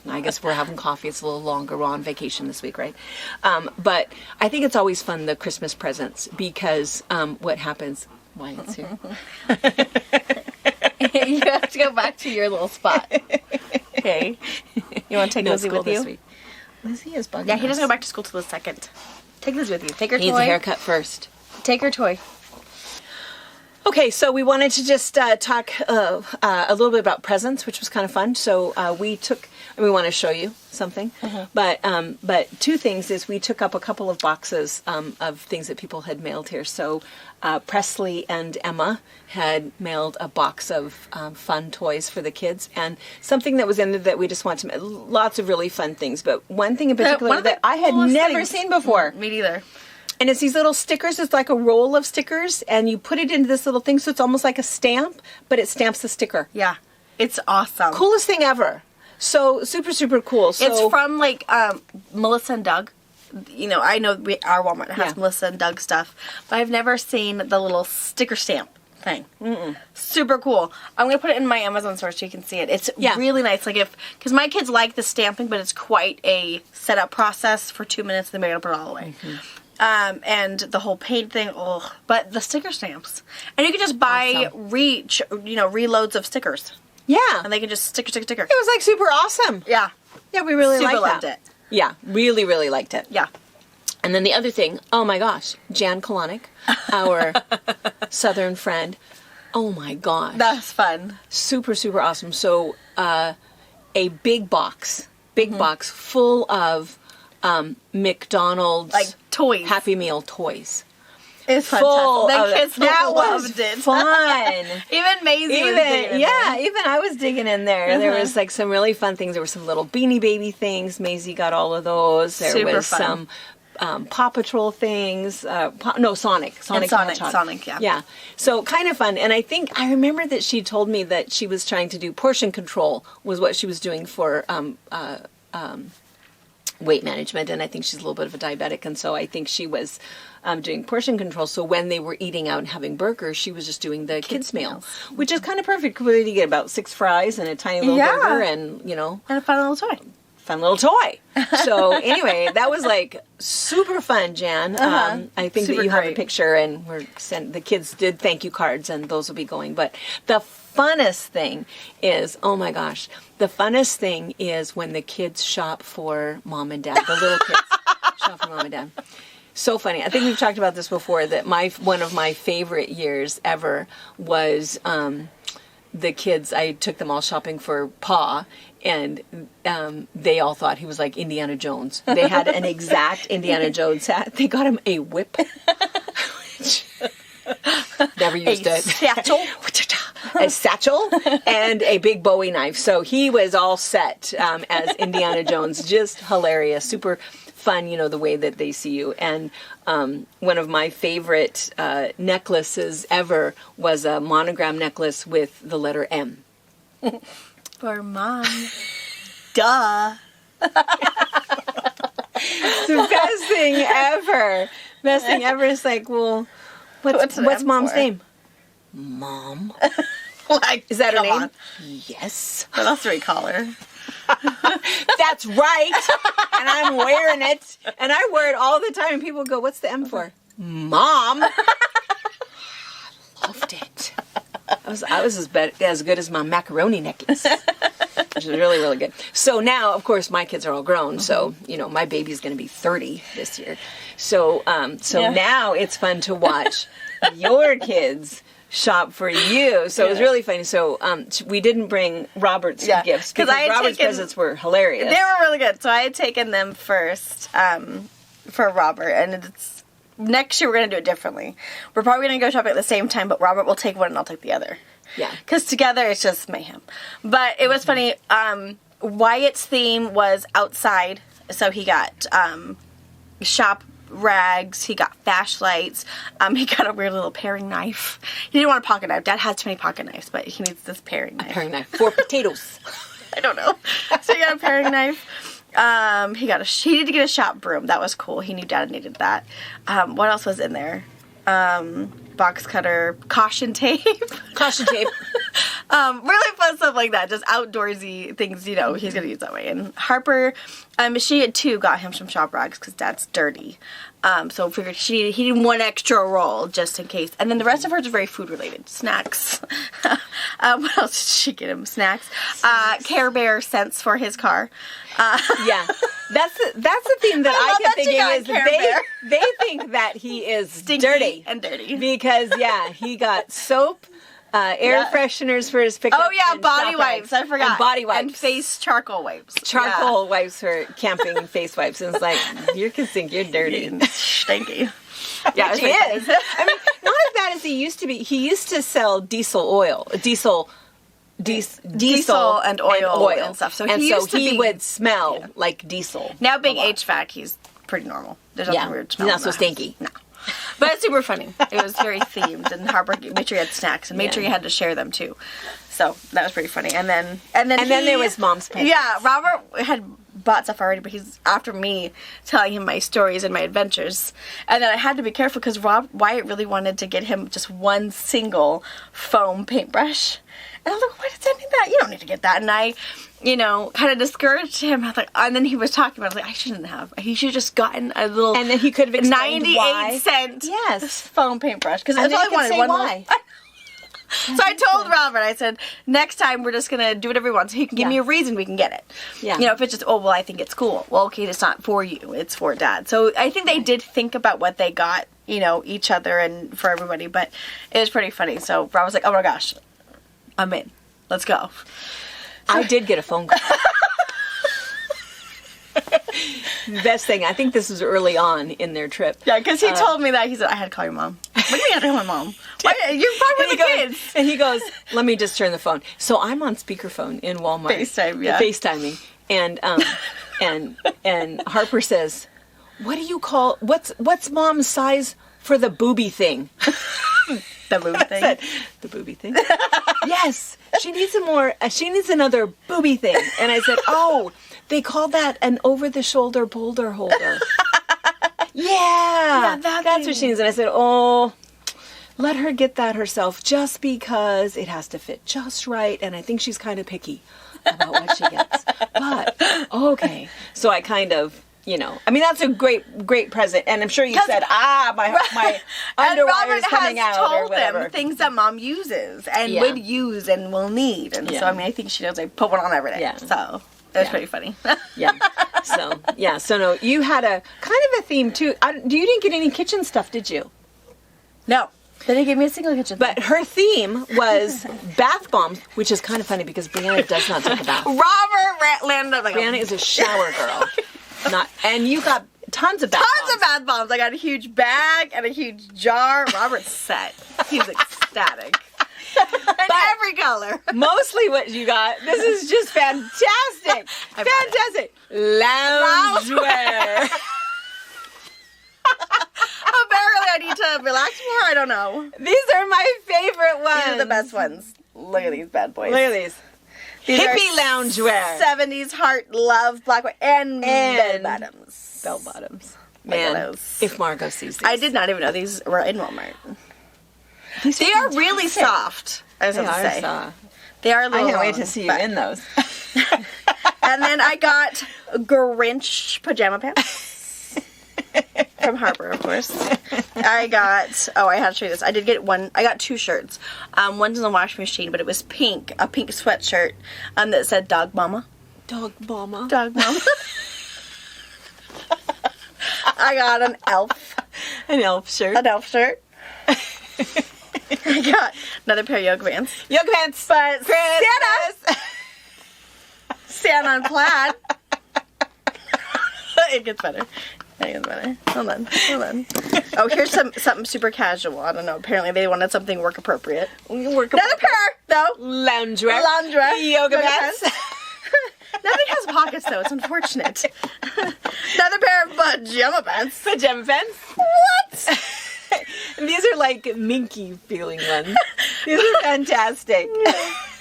I guess we're having coffee, it's a little longer, we're on vacation this week, right? But I think it's always fun, the Christmas presents, because what happens, Wyatt's here.
You have to go back to your little spot. Okay. You want to take Lizzie with you?
Lizzie is bugging
Yeah, he doesn't
us.
go back to school till the 2nd. Take this with you. Take her toy.
He needs a haircut first.
Take her toy.
Okay, so we wanted to just talk a little bit about presents, which was kind of fun. So we want to show you something. But two things is we took up a couple of boxes of things that people had mailed here. So Presley and Emma had mailed a box of fun toys for the kids, and something that was in there that we just want to lots of really fun things. But one thing in particular that I had never seen before.
Me neither.
And it's these little stickers. It's like a roll of stickers, and you put it into this little thing, so it's almost like a stamp, but it stamps the sticker.
Yeah, it's awesome.
Coolest thing ever. So super, super cool. So,
it's from like Melissa and Doug. I know our Walmart has Melissa and Doug stuff, but I've never seen the little sticker stamp thing. Super cool. I'm going to put it in my Amazon store so you can see it. It's really nice. Because my kids like the stamping, but it's quite a setup process for 2 minutes, then they're going to put it all away. And the whole paint thing, but the sticker stamps. And you can just buy reloads of stickers.
Yeah.
And they can just sticker.
It was like super awesome.
Yeah.
Yeah, we really
loved it.
Yeah, really, really liked it.
Yeah.
And then the other thing, oh my gosh, Jan Kalanick, our Southern friend. Oh my gosh.
That's fun.
Super, super awesome. So a big box full of McDonald's
toys,
Happy Meal toys.
It's fantastic. The kids
loved
it.
Fun.
Even Maisie was digging in there.
Even I was digging in there. There was some really fun things. There were some little Beanie Baby things. Maisie got all of those. There was some Paw Patrol things. Sonic.
Sonic, yeah.
Yeah. So kind of fun. And I remember that she told me that she was trying to do portion control was what she was doing for weight management, and I think she's a little bit of a diabetic, and so I think she was doing portion control. So when they were eating out and having burgers, she was just doing the kids meal, which is kind of perfect. What did you get? About 6 fries and a tiny little burger, and
and a fun little toy.
So anyway, that was super fun, Jan. I think that you have a picture, and the kids did thank you cards, and those will be going. But the funnest thing is, oh my gosh, the funnest thing is when the kids shop for mom and dad. The little kids shop for mom and dad. So funny. I think we've talked about this before, that one of my favorite years ever was the kids. I took them all shopping for Pa, and they all thought he was like Indiana Jones. They had an exact Indiana Jones hat. They got him a whip. Never used it. A satchel and a big Bowie knife. So he was all set as Indiana Jones. Just hilarious. Super fun, the way that they see you. And one of my favorite necklaces ever was a monogram necklace with the letter M.
For Mom. Duh.
It's the best thing ever. Best thing ever. It's like, well, what's Mom's name? Mom.
Like,
is that her name?
On.
Yes.
What else do we call her?
That's right. And I'm wearing it. And I wear it all the time. And people go, what's the M for? Mom. Loved it. I was as good as my macaroni necklace. Which is really, really good. So now, of course, my kids are all grown. So, my baby's going to be 30 this year. So now it's fun to watch your kids shop for you. So it was really funny. So we didn't bring Robert's gifts because Robert's presents were hilarious.
They were really good. So I had taken them first for Robert, and next year we're going to do it differently. We're probably going to go shopping at the same time, but Robert will take one and I'll take the other.
Yeah.
Because together it's just mayhem. But it was funny. Wyatt's theme was outside. So he got shop rags. He got flashlights. He got a weird little paring knife. He didn't want a pocket knife. Dad has too many pocket knives, but he needs this paring knife.
A paring knife for potatoes.
I don't know. So he got a paring knife. He needed to get a shop broom. That was cool. He knew Dad needed that. What else was in there? Box cutter, caution tape.
Caution tape.
Really fun stuff like that. Just outdoorsy things, he's going to use that way. And Harper, she had two, got him some shop rags because Dad's dirty. So figured he needed one extra roll just in case. And then the rest of hers are very food related. Snacks. What else did she get him? Snacks. Care Bear scents for his car.
Yeah. That's the thing that I kept thinking is they think that he is
stinky
dirty.
And dirty.
Because, he got soap, air fresheners for his pickup.
Oh, yeah, body wipes. I forgot.
And body wipes.
And face charcoal wipes.
Charcoal wipes for camping face wipes. And it's like, your kids think you're dirty.
Stinky.
Yeah, he is. I mean, not as bad as he used to be. He used to sell diesel and oil
and stuff. So
he would smell like diesel.
Now being HVAC, he's pretty normal. There's nothing weird smell.
He's not so stinky.
No. But it's super funny. It was very themed, and Harper made sure he had snacks, and made sure he had to share them too. So that was pretty funny. And then there was Mom's presents. Yeah, Robert had bought stuff already, but he's after me telling him my stories and my adventures. And then I had to be careful because Wyatt really wanted to get him just one single foam paintbrush. And I was like, why did I need that? You don't need to get that. And I, kind of discouraged him. I was like, and then he was talking about it. I was like, I shouldn't have. He should have just gotten a little.
And then he could have explained
98-cent foam paintbrush. Because that's all I wanted.
Why.
So I told Robert, I said, next time we're just going to do whatever we want. So he can give me a reason we can get it. Yeah. If it's just, I think it's cool. Well, okay, it's not for you. It's for Dad. So I think they did think about what they got, each other and for everybody. But it was pretty funny. So Robert was like, oh my gosh, I'm in. Let's go.
I did get a phone call. The best thing, I think this was early on in their trip.
Yeah, because he told me that. He said, I had to call your mom. What do you mean I had to call my mom? You're probably the kids.
And he goes, let me just turn the phone. So I'm on speakerphone in Walmart. FaceTiming. And Harper says, what do you call, what's Mom's size for the booby thing?
The booby thing?
I said, the booby thing? Yes. She needs another booby thing. And I said, they call that an over-the-shoulder boulder holder. Yeah, that's what she needs. And I said, let her get that herself just because it has to fit just right. And I think she's kind of picky about what she gets. But, okay. So I kind of, that's a great present. And I'm sure you said, my underwire is coming out or whatever.
Robert has told them things that Mom uses and would use and will need. And so, I think she knows I put one on every day. Yeah. So it was pretty funny. So
no, you had a kind of a theme too. You didn't get any kitchen stuff, did you?
No. They didn't give me a single kitchen.
But her theme was bath bombs, which is kind of funny because Brianna does not take a bath.
Robert landed up like
Brianna is a shower girl. And you got tons of bath bombs.
Tons of bath bombs. I got a huge bag and a huge jar. Robert's set. He's ecstatic. Every color.
Mostly what you got. This is just fantastic. Fantastic. Loungewear.
Apparently I need to relax more. I don't know.
These are my favorite ones.
These are the best ones. Look at these bad boys.
Look at these.
These
hippie loungewear.
70s heart, love, black, white, and bell bottoms.
Bell bottoms.
Man,
if Margot sees these.
I did not even know these were in Walmart. They are really soft. I was going to say.
Soft.
They are a little
I can't wait to see you in those.
And then I got Grinch pajama pants. From Harper, of course. I got, I had to show you this. I did get one, I got 2 shirts. One's in the washing machine, but it was pink, a pink sweatshirt that said Dog Mama.
Dog Mama.
Dog Mama. I got an elf.
An elf shirt.
An elf shirt. I got another pair of yoga pants.
Yoga pants.
But Santa on plaid. It gets better. It gets better. Hold on. Oh, here's something super casual. I don't know. Apparently they wanted something work appropriate. Another pair, though.
Loungewear.
Yoga
pants.
Nothing has pockets, though. It's unfortunate. Another pair of pajama pants.
Pajama pants.
What?
These are like minky feeling ones. These are fantastic.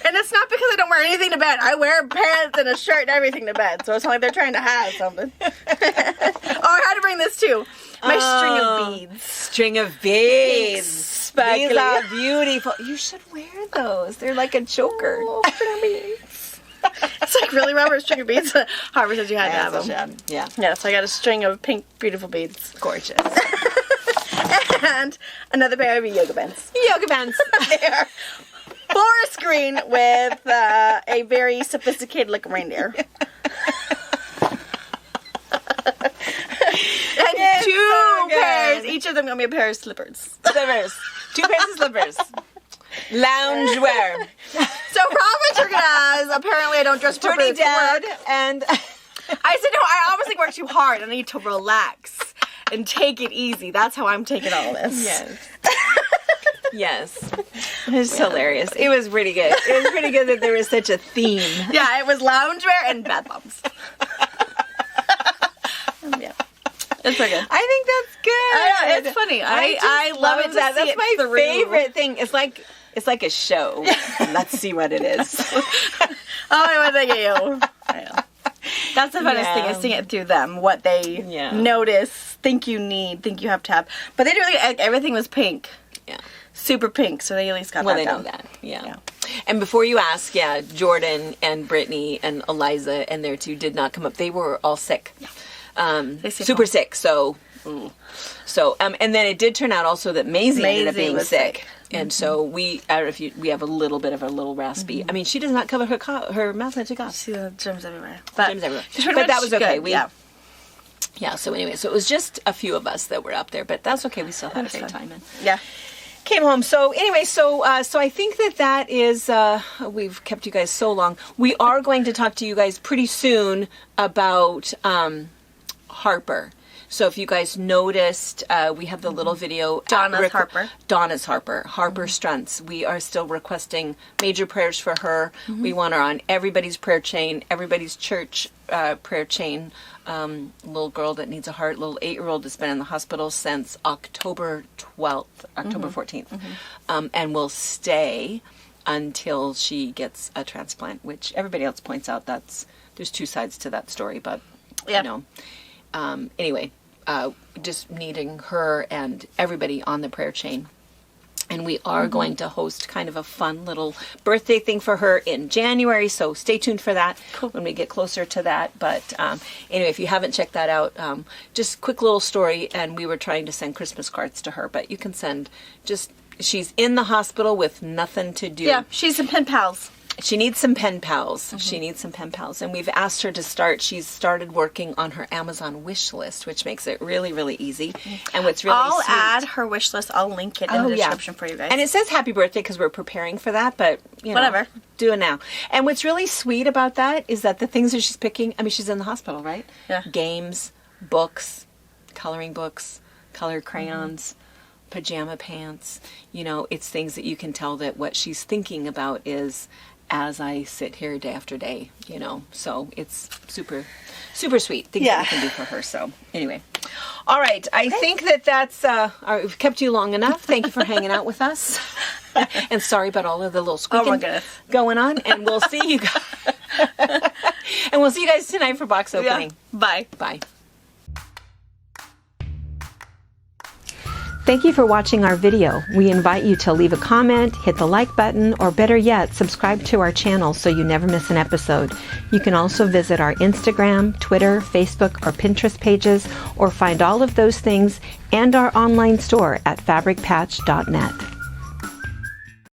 And it's not because I don't wear anything to bed. I wear pants and a shirt and everything to bed. So it's not like they're trying to hide something. Oh, I had to bring this too. My string of beads.
String of beads.
Sparkly.
These are beautiful. You should wear those. They're like a choker.
Oh, string of beads. It's like really rubber string of beads. Harvard said you had to have them.
Yeah.
Yeah, so I got a string of pink, beautiful beads.
Gorgeous.
And another pair of yoga pants.
Yoga pants.
They're forest green with a very sophisticated looking reindeer. And
It's
2
so
pairs.
good.
Each of them gonna be a pair of slippers.
Slippers. 2 pairs of slippers. Loungewear.
So Robin's organized. Apparently I don't dress
Dirty
appropriately for
Dad
work.
and
I said, no, I obviously work too hard. I need to relax and take it easy. That's how I'm taking all this.
yes. Yes. It was hilarious. It was pretty good. It was pretty good that there was such a theme.
Yeah, it was loungewear and bath bombs. Yeah. It's pretty good.
I think that's good.
It's funny.
I
love it.
that. That's my
through.
favorite thing. It's like a show. Let's see what it is.
Oh, I want to get you. I know. That's the funnest thing, is seeing it through them. What they notice, think you need, think you have to have. But they really, everything was pink.
Yeah.
Super pink, so they at least got that down.
Know that. Yeah. And before you ask, Jordan and Brittany and Eliza and their 2 did not come up. They were all sick. Yeah. Super sick. So, and then it did turn out also that Maisie ended up being sick. And so we have a little bit of a little raspy. I mean, she does not cover her mouth when she coughs.
She has germs everywhere.
But that was okay.
Good.
Yeah, so anyway, so it was just a few of us that were up there, but that's okay. We still had a great time. And came home. So anyway, so I think that is, we've kept you guys so long. We are going to talk to you guys pretty soon about Harper. So if you guys noticed, we have the little video.
Donna's Harper.
Harper Strunts. We are still requesting major prayers for her. We want her on everybody's prayer chain, everybody's church prayer chain. Little girl that needs a heart, little 8-year-old that's been in the hospital since October 12th, October 14th. And will stay until she gets a transplant, which everybody else points out there's 2 sides to that story, but you know. Anyway, just needing her and everybody on the prayer chain. And we are going to host kind of a fun little birthday thing for her in January, so stay tuned for that when we get closer to that. But anyway, if you haven't checked that out, just quick little story, and we were trying to send Christmas cards to her, but you can send she's in the hospital with nothing to do.
Yeah, she's some pen pals.
She needs some pen pals. She needs some pen pals. And we've asked her to she's started working on her Amazon wish list, which makes it really, really easy. And what's really
I'll
sweet,
add her wish list. I'll link it in the description for you guys.
And it says happy birthday because we're preparing for that, but
whatever.
Do it now. And what's really sweet about that is that the things that she's picking, I mean, she's in the hospital, right?
Yeah.
Games, books, coloring books, colored crayons, pajama pants. You know, it's things that you can tell that what she's thinking about is as I sit here day after day, you know. So it's super, super sweet things that we can do for her. So anyway. All right. I think that's, we've kept you long enough. Thank you for hanging out with us. And sorry about all of the little squeaking going on. And we'll see you guys. And we'll see you guys tonight for box opening.
Yeah. Bye.
Bye. Thank you for watching our video. We invite you to leave a comment, hit the like button, or better yet, subscribe to our channel so you never miss an episode. You can also visit our Instagram, Twitter, Facebook, or Pinterest pages, or find all of those things and our online store at fabricpatch.net.